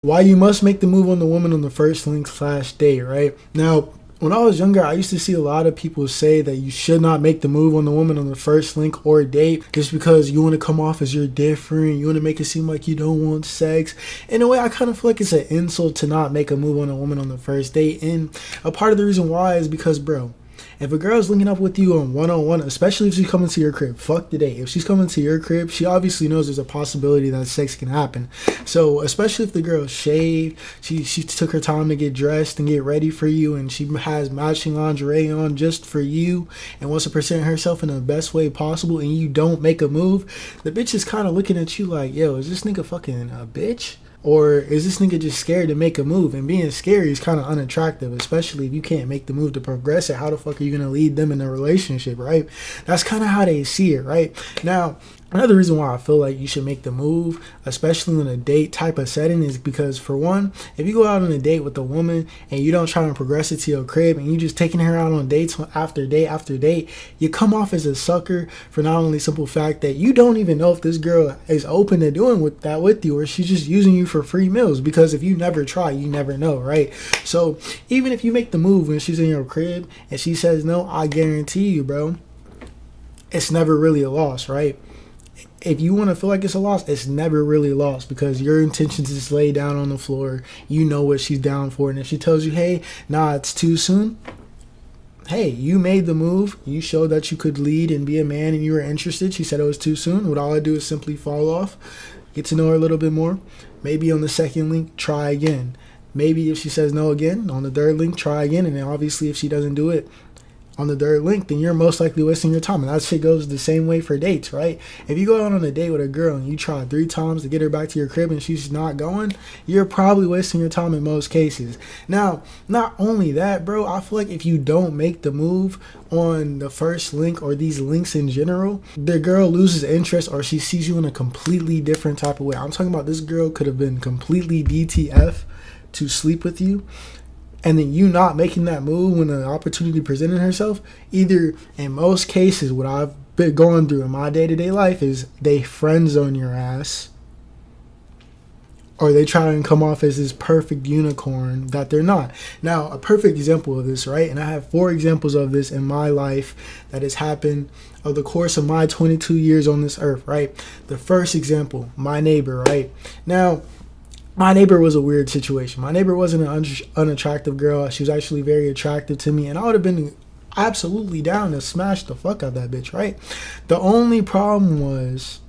Why you must make the move on the woman on the first link slash date, right? Now, when I was younger, I used to see a lot of people say that you should not make the move on the woman on the first link or date just because you want to come off as you're different. You want to make it seem like you don't want sex. In a way, I kind of feel like it's an insult to not make a move on a woman on the first date. And a part of the reason why is because, bro, if a girl's linking up with you on one-on-one, especially if she's coming to your crib, fuck the date. If she's coming to your crib, she obviously knows there's a possibility that sex can happen. So especially if the girl shaved, she took her time to get dressed and get ready for you, and she has matching lingerie on just for you and wants to present herself in the best way possible, and you don't make a move, the bitch is kind of looking at you like, yo, is this nigga fucking a bitch? Or is this nigga just scared to make a move? And being scary is kind of unattractive, especially if you can't make the move to progress it. How the fuck are you going to lead them in a relationship, right? That's kind of how they see it, right? Now, another reason why I feel like you should make the move, especially in a date type of setting, is because, for one, if you go out on a date with a woman and you don't try to progress it to your crib and you just taking her out on dates after date after date, you come off as a sucker for not only simple fact that you don't even know if this girl is open to doing with you, or she's just using you for free meals, because if you never try, you never know, right? So even if you make the move when she's in your crib and she says no, I guarantee you, bro, it's never really a loss, right? If you want to feel like it's a loss, it's never really lost, because your intentions is lay down on the floor. You know what she's down for. And if she tells you, hey, nah, it's too soon, hey, you made the move. You showed that you could lead and be a man and you were interested. She said it was too soon. What all I do is simply fall off, get to know her a little bit more. Maybe on the second link, try again. Maybe if she says no again, on the third link, try again. And then obviously if she doesn't do it on the third link, then you're most likely wasting your time. And that shit goes the same way for dates, right? If you go out on a date with a girl and you try 3 times to get her back to your crib and she's not going, you're probably wasting your time in most cases. Now, not only that, bro, I feel like if you don't make the move on the first link or these links in general, the girl loses interest or she sees you in a completely different type of way. I'm talking about this girl could have been completely DTF to sleep with you, and then you not making that move when an opportunity presented herself. Either, in most cases, what I've been going through in my day-to-day life is they friend zone your ass, or they try and come off as this perfect unicorn that they're not. Now, a perfect example of this, right? And I have 4 examples of this in my life that has happened over the course of my 22 years on this earth, right? The first example, my neighbor, right? Now, my neighbor was a weird situation. My neighbor wasn't an unattractive girl. She was actually very attractive to me, and I would have been absolutely down to smash the fuck out that bitch, right? The only problem was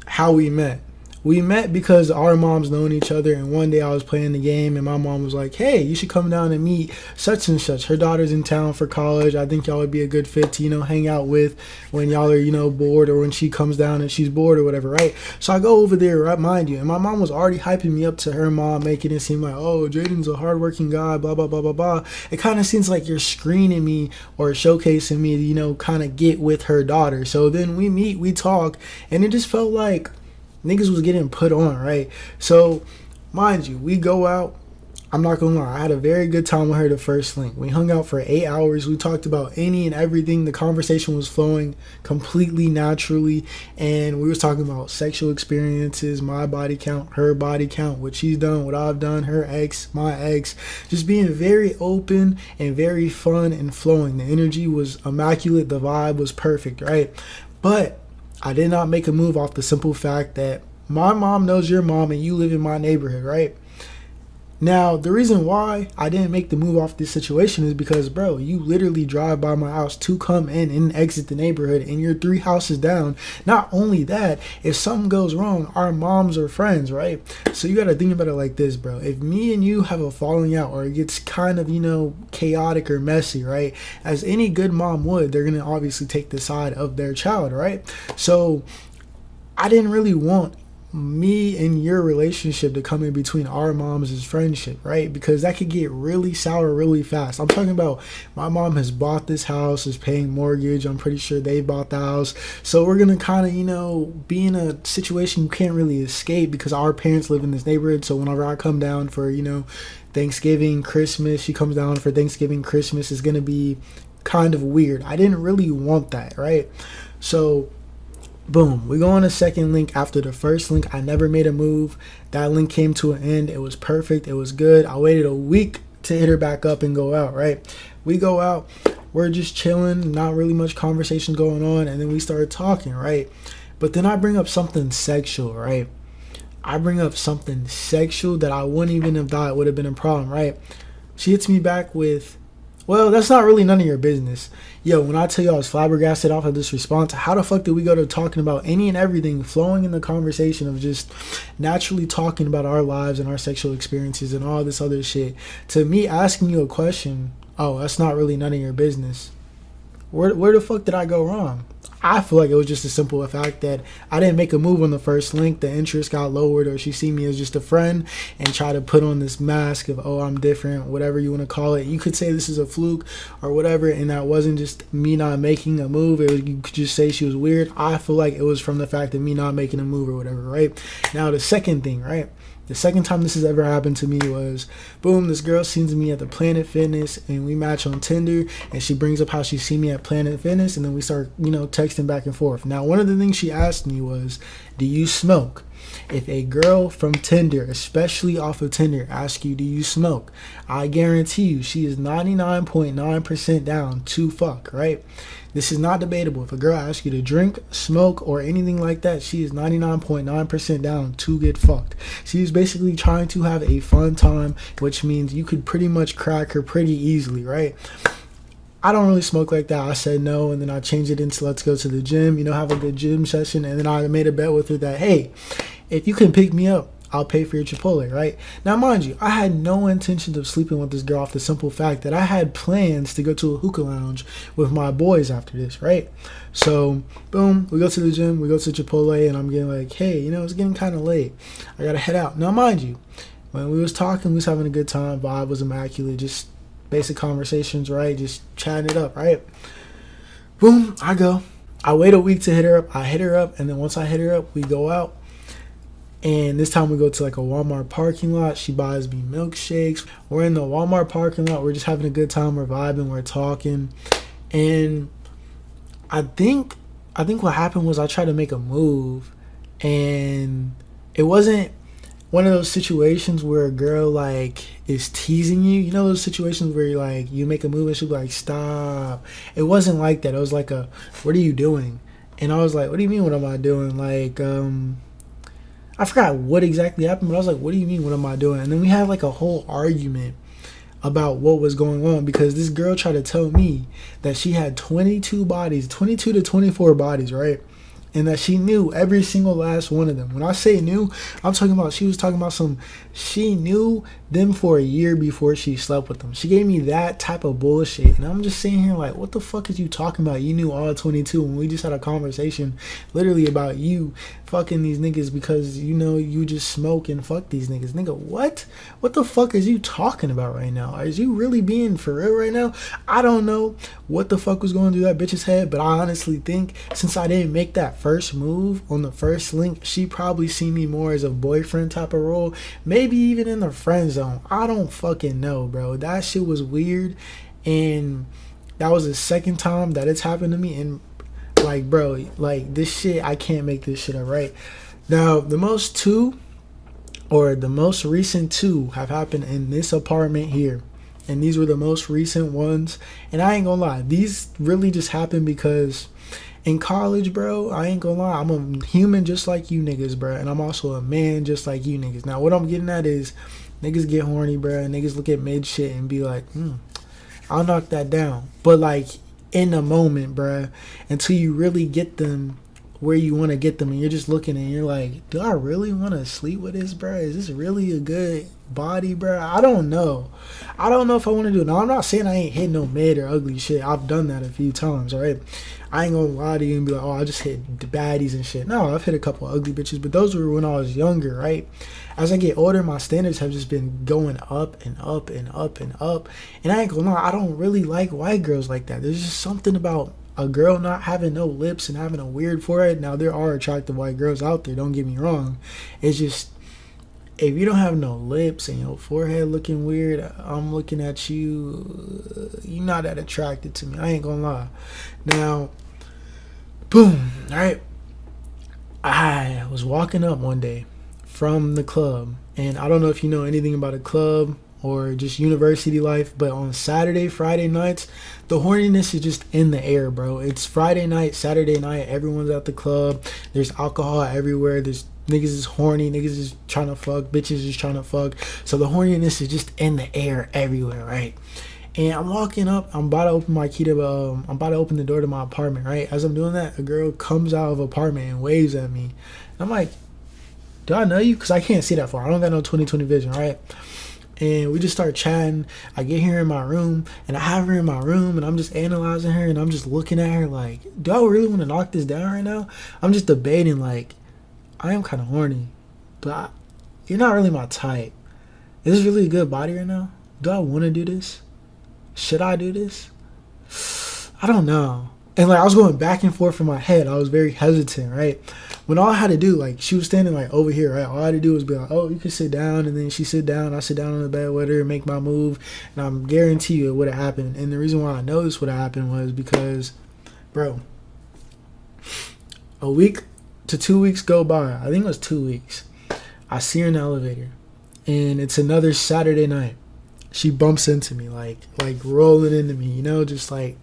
how we met. We met because our moms known each other, and one day I was playing the game and my mom was like, hey, you should come down and meet such and such. Her daughter's in town for college. I think y'all would be a good fit to, hang out with when y'all are, bored, or when she comes down and she's bored or whatever, right? So I go over there, right, mind you, and my mom was already hyping me up to her mom, making it seem like, oh, Jaden's a hardworking guy, blah, blah, blah, blah, blah. It kind of seems like you're screening me or showcasing me to, kind of get with her daughter. So then we meet, we talk, and it just felt like niggas was getting put on, right? So, mind you, we go out. I'm not gonna lie, I had a very good time with her the first link. We hung out for 8 hours. We talked about any and everything. The conversation was flowing completely naturally, and we was talking about sexual experiences, my body count, her body count, what she's done, what I've done, her ex, my ex. Just being very open and very fun and flowing. The energy was immaculate. The vibe was perfect, right? But I did not make a move off the simple fact that my mom knows your mom and you live in my neighborhood, right? Now, the reason why I didn't make the move off this situation is because, bro, you literally drive by my house to come in and exit the neighborhood, and you're 3 houses down. Not only that, if something goes wrong, our moms are friends, right? So you got to think about it like this, bro. If me and you have a falling out, or it gets kind of, chaotic or messy, right? As any good mom would, they're going to obviously take the side of their child, right? So I didn't really want me and your relationship to come in between our moms' friendship, right? Because that could get really sour really fast. I'm talking about my mom has bought this house, is paying mortgage. I'm pretty sure they bought the house. So we're going to kind of, be in a situation you can't really escape, because our parents live in this neighborhood. So whenever I come down for, Thanksgiving, Christmas, she comes down for Thanksgiving, Christmas, is going to be kind of weird. I didn't really want that, right? So Boom, we go on a second link. After the first link, I never made a move. That link came to an end. It was perfect. It was good. I waited a week to hit her back up and go out, right? We go out. We're just chilling. Not really much conversation going on. And then we started talking, right? But then I bring up something sexual, right? I bring up something sexual that I wouldn't even have thought would have been a problem, right? She hits me back with, well, that's not really none of your business. Yo, when I tell you I was flabbergasted off of this response, how the fuck did we go to talking about any and everything, flowing in the conversation of just naturally talking about our lives and our sexual experiences and all this other shit, to me asking you a question, oh, that's not really none of your business. Where the fuck did I go wrong? I feel like it was just a simple fact that I didn't make a move on the first link. The interest got lowered, or she see me as just a friend and try to put on this mask of, oh, I'm different, whatever you want to call it. You could say this is a fluke or whatever, and that wasn't just me not making a move. You could just say she was weird. I feel like it was from the fact of me not making a move or whatever, right? Now, the second thing, right? The second time this has ever happened to me was, boom, this girl sees me at the Planet Fitness and we match on Tinder, and she brings up how she see me at Planet Fitness, and then we start, texting back and forth. Now, one of the things she asked me was, do you smoke? If a girl from Tinder, especially off of Tinder, asks you, do you smoke? I guarantee you she is 99.9% down to fuck, right? This is not debatable. If a girl asks you to drink, smoke, or anything like that, she is 99.9% down to get fucked. She is basically trying to have a fun time, which means you could pretty much crack her pretty easily, right? I don't really smoke like that. I said no, and then I changed it into let's go to the gym, have a good gym session, and then I made a bet with her that, hey, if you can pick me up, I'll pay for your Chipotle, right? Now, mind you, I had no intention of sleeping with this girl off the simple fact that I had plans to go to a hookah lounge with my boys after this, right? So, boom, we go to the gym, we go to Chipotle, and I'm getting like, hey, it's getting kind of late. I gotta head out. Now, mind you, when we was talking, we was having a good time. Vibe was immaculate. Just basic conversations, right? Just chatting it up, right? Boom, I go. I wait a week to hit her up. I hit her up, and then once I hit her up, we go out. And this time we go to like a Walmart parking lot. She buys me milkshakes. We're in the Walmart parking lot. We're just having a good time. We're vibing. We're talking. And I think what happened was I tried to make a move. And it wasn't one of those situations where a girl like is teasing you. You know those situations where you're like, you make a move and she'll be like, stop. It wasn't like that. It was like what are you doing? And I was like, what do you mean, what am I doing? Like, I forgot what exactly happened, but I was like, what do you mean, what am I doing? And then we had like a whole argument about what was going on, because this girl tried to tell me that she had 22 bodies, 22 to 24 bodies, right? And that she knew every single last one of them. When I say knew, I'm talking about, she was talking about she knew them for a year before she slept with them. She gave me that type of bullshit. And I'm just sitting here like, what the fuck is you talking about? You knew all 22 when we just had a conversation literally about you fucking these niggas because you just smoke and fuck these niggas. Nigga, what? What the fuck is you talking about right now? Is you really being for real right now? I don't know what the fuck was going through that bitch's head, but I honestly think since I didn't make that first move on the first link, she probably see me more as a boyfriend type of role, maybe even in the friend zone. I don't fucking know, bro. That shit was weird, and that was the second time that it's happened to me. And like, bro, like this shit, I can't make this shit up, right? Now, the most recent two have happened in this apartment here. And these were the most recent ones. And I ain't gonna lie, these really just happened because in college, bro, I ain't gonna lie, I'm a human just like you niggas, bro. And I'm also a man just like you niggas. Now, what I'm getting at is niggas get horny, bro. And niggas look at mid shit and be like, I'll knock that down. But like in the moment, bro, until you really get them where you want to get them, and you're just looking and you're like, do I really want to sleep with this, bro? Is this really a good body, bro? I don't know if I want to do it. Now, I'm not saying I ain't hit no mid or ugly shit. I've done that a few times, right? I ain't gonna lie to you and be like, oh, I just hit the baddies and shit. No, I've hit a couple ugly bitches, but those were when I was younger, right? As I get older, my standards have just been going up and up and up and up. And I ain't gonna lie, I don't really like white girls like that. There's just something about a girl not having no lips and having a weird forehead. Now, there are attractive white girls out there, don't get me wrong. It's just, if you don't have no lips and your forehead looking weird, I'm looking at you, you're not that attracted to me. I ain't gonna lie. Now, boom, all right. I was walking up one day from the club, and I don't know if you know anything about a club or just university life, but on Saturday, Friday nights, the horniness is just in the air, bro. It's Friday night, Saturday night, everyone's at the club. There's alcohol everywhere. There's niggas is horny, niggas is trying to fuck, bitches is trying to fuck. So the horniness is just in the air everywhere, right? And I'm walking up. I'm about to open my key to. I'm about to open the door to my apartment. Right as I'm doing that, a girl comes out of apartment and waves at me. And I'm like, "Do I know you?" Because I can't see that far. I don't got no 20/20 vision, right? And we just start chatting. I get her in my room, and I have her in my room, and I'm just analyzing her, and I'm just looking at her like, "Do I really want to knock this down right now?" I'm just debating like, I am kind of horny, but you're not really my type. Is this really a good body right now? Do I want to do this? Should I do this? I don't know. And like I was going back and forth in my head. I was very hesitant, right? When all I had to do, like she was standing like over here, right? All I had to do was be like, "Oh, you can sit down," and then she sit down. I sit down on the bed with her and make my move, and I'm guarantee you it would have happened. And the reason why I know this would have happened was because, bro, a week to 2 weeks go by. I think it was 2 weeks. I see her in the elevator, and it's another Saturday night. She bumps into me, like rolling into me, you know, just like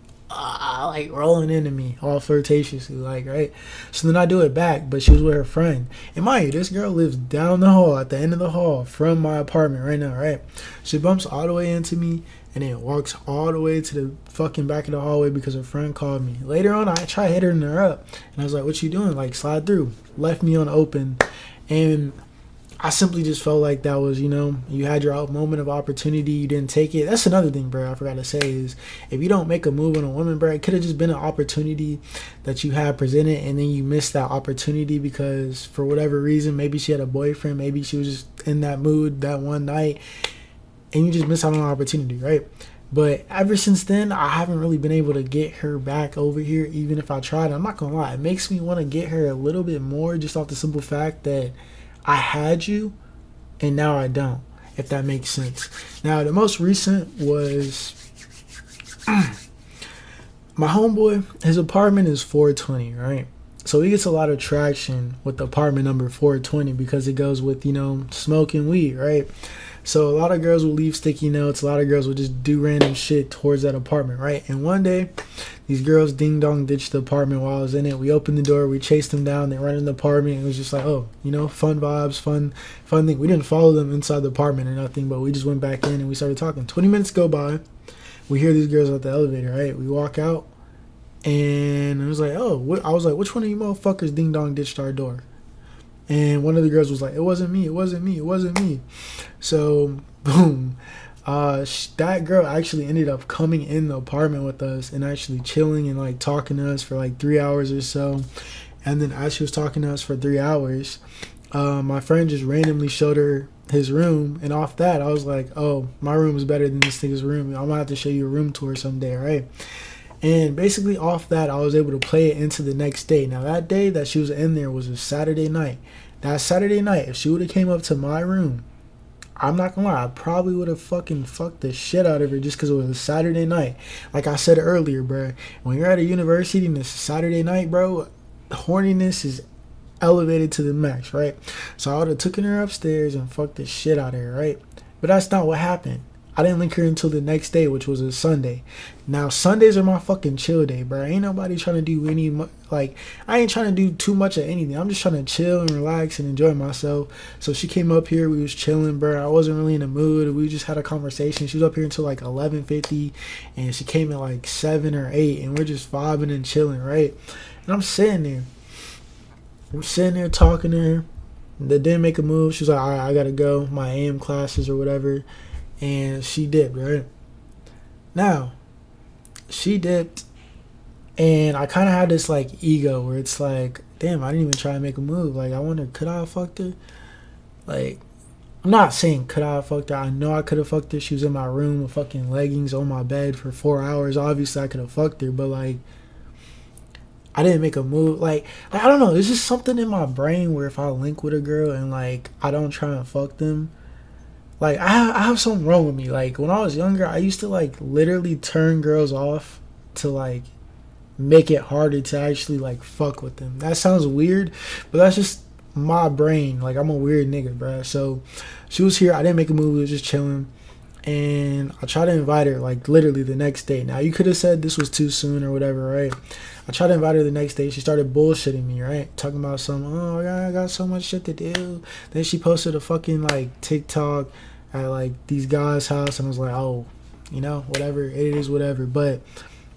rolling into me, all flirtatiously, like, right? So then I do it back, but she was with her friend. And mind you, this girl lives down the hall, at the end of the hall from my apartment right now, right? She bumps all the way into me and then walks all the way to the fucking back of the hallway because her friend called me. Later on, I try hitting her up, and I was like, "What you doing? Like, slide through." Left me on open, and I simply just felt like that was, you know, you had your moment of opportunity, you didn't take it. That's another thing, bro, I forgot to say is if you don't make a move on a woman, bro, it could have just been an opportunity that you had presented and then you missed that opportunity because for whatever reason, maybe she had a boyfriend, maybe she was just in that mood that one night and you just missed out on an opportunity, right? But ever since then, I haven't really been able to get her back over here, even if I tried. I'm not going to lie. It makes me want to get her a little bit more just off the simple fact that I had you and now I don't, if that makes sense. Now, the most recent was my homeboy. His apartment is 420, right? So he gets a lot of traction with the apartment number 420 because it goes with, you know, smoking weed, right? So a lot of girls will leave sticky notes. A lot of girls will just do random shit towards that apartment, right? And one day, these girls ding dong ditched the apartment while I was in it. We opened the door, we chased them down, they ran in the apartment. It was just like, oh, you know, fun vibes, fun thing. We didn't follow them inside the apartment or nothing, but we just went back in and we started talking. 20 minutes go by. We hear these girls at the elevator, right? We walk out, and it was like, oh, I was like, which one of you motherfuckers ding dong ditched our door? And one of the girls was like, it wasn't me, it wasn't me, it wasn't me. So, boom. That girl actually ended up coming in the apartment with us and actually chilling and like talking to us for like 3 hours or so. And then as she was talking to us for 3 hours, my friend just randomly showed her his room. And off that, I was like, oh, my room is better than this nigga's room. I'm gonna have to show you a room tour someday, right? And basically off that, I was able to play it into the next day. Now that day that she was in there was a Saturday night. That Saturday night, if she would have came up to my room, I'm not gonna lie, I probably would have fucking fucked the shit out of her just because it was a Saturday night. Like I said earlier, bro, when you're at a university and it's a Saturday night, bro, horniness is elevated to the max, right? So I would have taken her upstairs and fucked the shit out of her, right? But that's not what happened. I didn't link her until the next day, which was a Sunday. Now, Sundays are my fucking chill day, bro. Ain't nobody trying to do I ain't trying to do too much of anything. I'm just trying to chill and relax and enjoy myself. So she came up here. We was chilling, bro. I wasn't really in the mood. We just had a conversation. She was up here until like 11:50, and she came at like 7 or 8, and we're just vibing and chilling, right? And I'm sitting there. Talking to her. They didn't make a move. She was like, all right, I got to go. My AM classes or whatever. And she dipped, right? Now, she dipped, and I kind of had this, like, ego where it's like, damn, I didn't even try to make a move. Like, I wonder, could I have fucked her? Like, I'm not saying could I have fucked her. I know I could have fucked her. She was in my room with fucking leggings on my bed for 4 hours. Obviously, I could have fucked her, but, like, I didn't make a move. Like, I don't know. There's just something in my brain where if I link with a girl and, like, I don't try and fuck them, like, I have something wrong with me. Like, when I was younger, I used to, like, literally turn girls off to, like, make it harder to actually like fuck with them. That sounds weird, but that's just my brain. Like, I'm a weird nigga, bruh. So she was here. I didn't make a move. We was just chilling. And I tried to invite her like literally the next day. Now, you could have said this was too soon or whatever, right? I tried to invite her the next day. She started bullshitting me, right? Talking about some, oh, I got so much shit to do. Then she posted a fucking like TikTok at like these guys' house, and I was like, oh, you know, whatever. It is whatever. But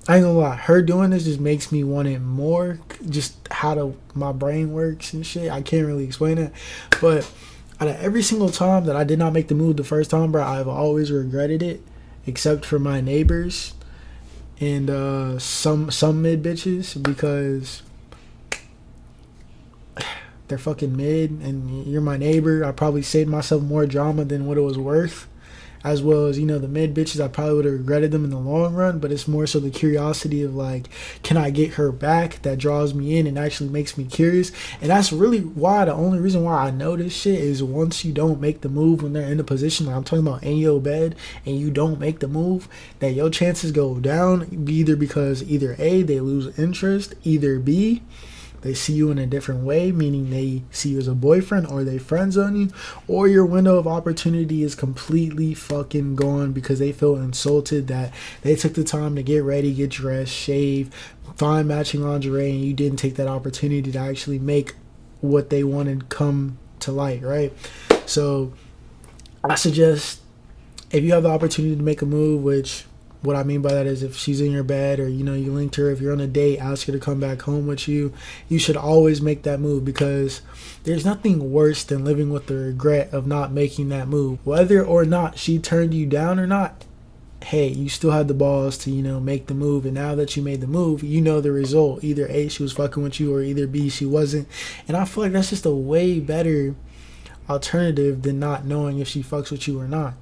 I ain't gonna lie, her doing this just makes me want it more. Just how my brain works and shit. I can't really explain it. But out of every single time that I did not make the move the first time, bro, I've always regretted it, except for my neighbors and some mid bitches, because they're fucking mid and you're my neighbor. I probably saved myself more drama than what it was worth. As well as, you know, the mid bitches, I probably would have regretted them in the long run, but it's more so the curiosity of like, can I get her back, that draws me in and actually makes me curious. And that's really why, the only reason why I know this shit is once you don't make the move when they're in the position, like I'm talking about in your bed, and you don't make the move, that your chances go down, either because either A, they lose interest, either B, they see you in a different way, meaning they see you as a boyfriend, or they friends on you, or your window of opportunity is completely fucking gone because they feel insulted that they took the time to get ready, get dressed, shave, find matching lingerie, and you didn't take that opportunity to actually make what they wanted come to light, right? So I suggest, if you have the opportunity to make a move, which what I mean by that is if she's in your bed, or, you know, you linked her, if you're on a date, ask her to come back home with you, you should always make that move, because there's nothing worse than living with the regret of not making that move. Whether or not she turned you down or not, hey, you still had the balls to, you know, make the move. And now that you made the move, you know the result. Either A, she was fucking with you, or either B, she wasn't. And I feel like that's just a way better alternative than not knowing if she fucks with you or not.